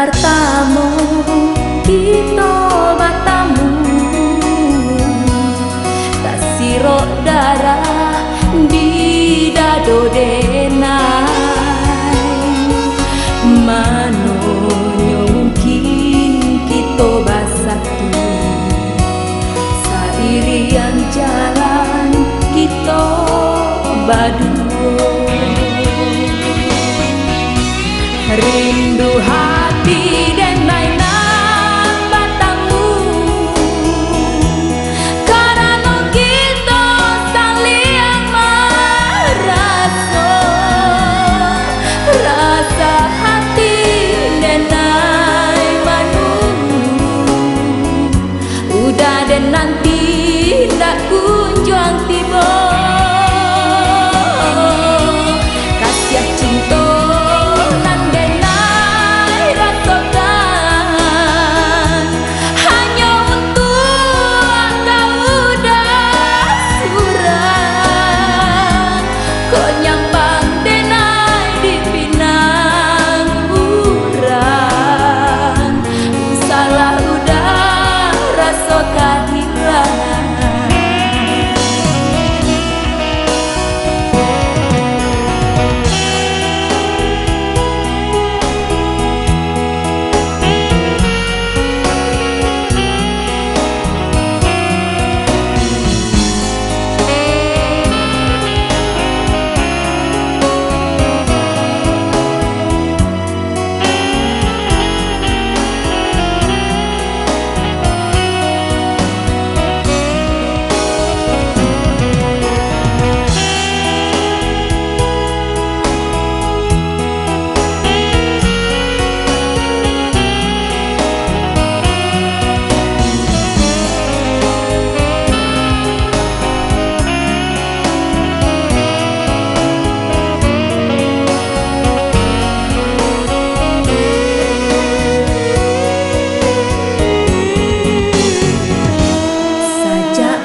bertamu kita bertamu tak sirok darah di dado denai manonyo mungkin kita bersatu sairian jalan kita berdua rindu hati dan mainan bertamu karena kita saling merasa rasa hati dan manu udah dan nanti tak kunjung tiba kasih cinta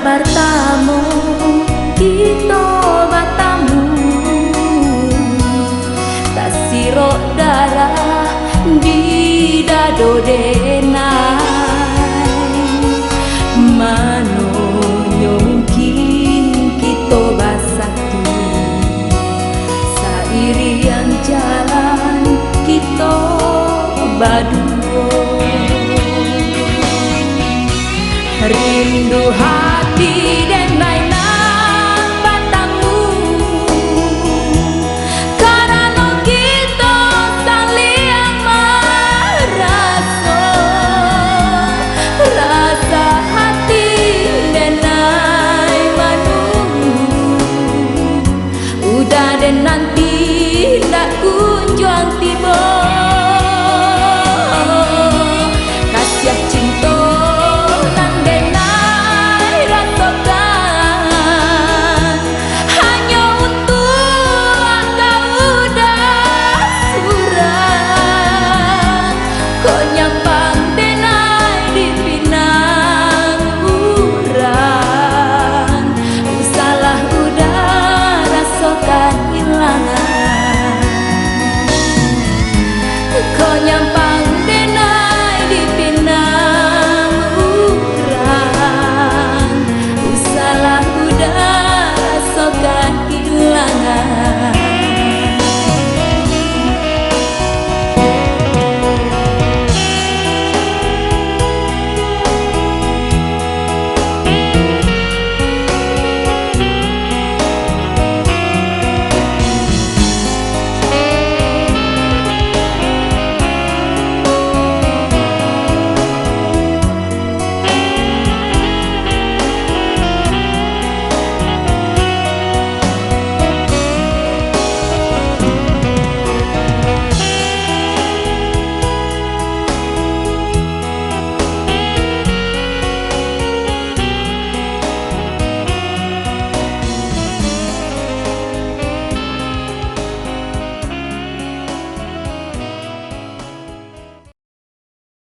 bertamu kita bertamu tak sirok darah di dado denai manonyo mungkin kita bersatu sairian jalan kita berdua rindu hati